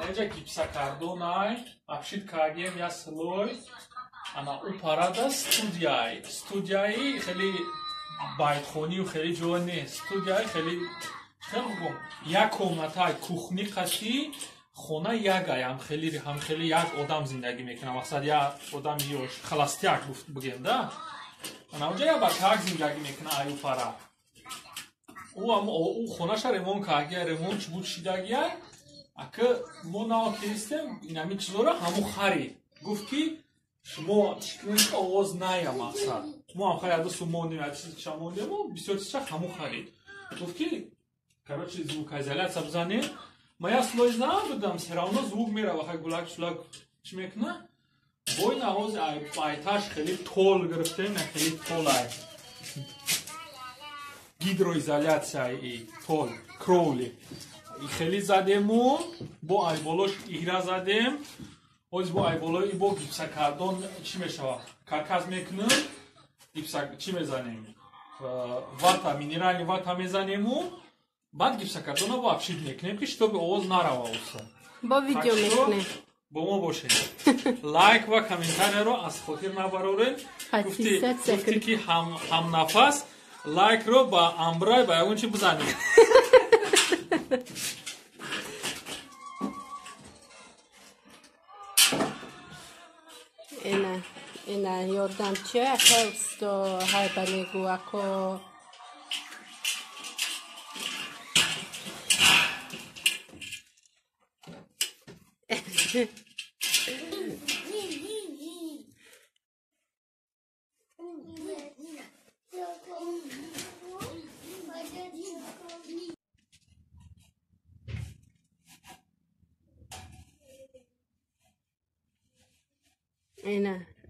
اینجا گیپسکاردونای افشید کردیم یا سلوی انا او پارادا استودیای خیلی بایتخونی و خیلی جوان نیست استودیای خیلی خوب یک کمناتای کوخنی قصی خونه یگای هم خیلی یک آدم زندگی میکنه مقصد یک آدم یوش خلاستیک گفت بگیم ده انا اونجا یا بچه‌ک زندگی میکنه ایو پارا او خونه شا ремонт کردگی ремонт چی بود شیدگی اکه ما ناو کریستیم این همی چیزورا همو خرید گفت که شما چکنش آواز نیا مقصد ما هم خیلی سو موندیم یا چیزی چه موندیم و بسیار چیزا همو خرید گفت که короче звукоизоляция بزنیم ما یا سلوی زنم بدم سراونا звук میره و خیلی گلک شلک چی میکنه بای نواز ایتاش خیلی طول گرفتیم نه خیلی طول ای گیدرویزولیاتسیای طول کرولی خیلی زدیمون با ایبالوش ایرا زدیم اوز با ایبالوی با گیپسکاردون چی میشود کارکاز میکنیم چی میزنیم واتا مینرالی واتا میزنیم بعد گیپسکاردون رو ابشید میکنیم که شتوب آواز نروا اوسا با ویدیو میکنیم با ما باشید لایک و کامنتاری رو از خاطر نبرورین گفتی که هم نفس لایک رو با امبرای با اون چی بزنید اینه یادم چیه اکه استو های بمیگو اکو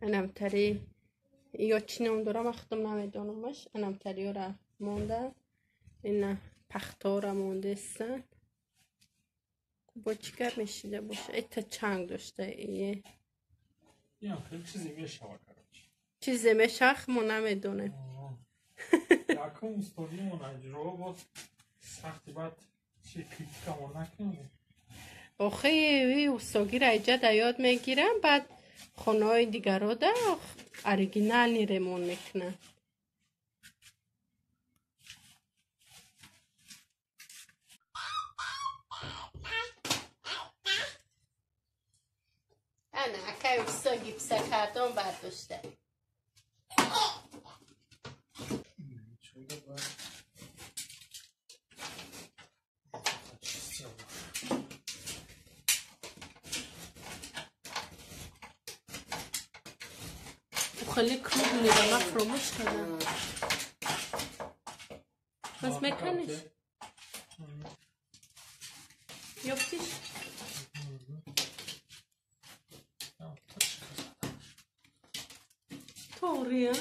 اینم تری یا چی نمیدونم اختم نمیدونمش اینم تری را مونده اینه پختا را مونده استن با چیکار میشیده باشه ایتا چنگ داشته ایه یا خیلی چیزی میشه چیزی میشه ما نمیدونم یکم استادیمون اجرا باز سختی بعد چی کریتیکمون نکنیم آخه وی استاگی را ایجا دا یاد میگیرم بعد خانه های دیگر را دا اریگینالی ریمون میکنن انا اکای استا گیپسکاردون برداشته خیلی کروبلی و من فراموش کردم بس میکنیش یافتیش طوریه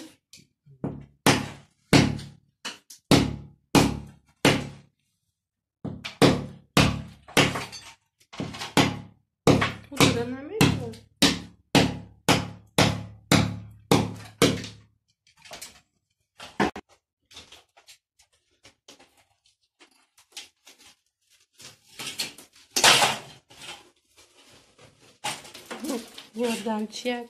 خودم نمیدونم یادم چیک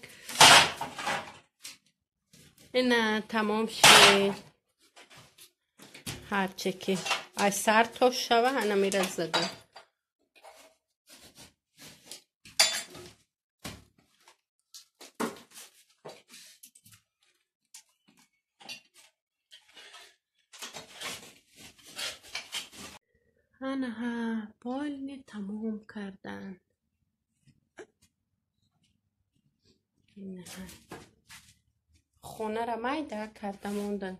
اینه تمام شد هرچه که از سر توش شوه هنه میره زده هنه ها بالنی تمام کردن خونه را مایده کرده موندن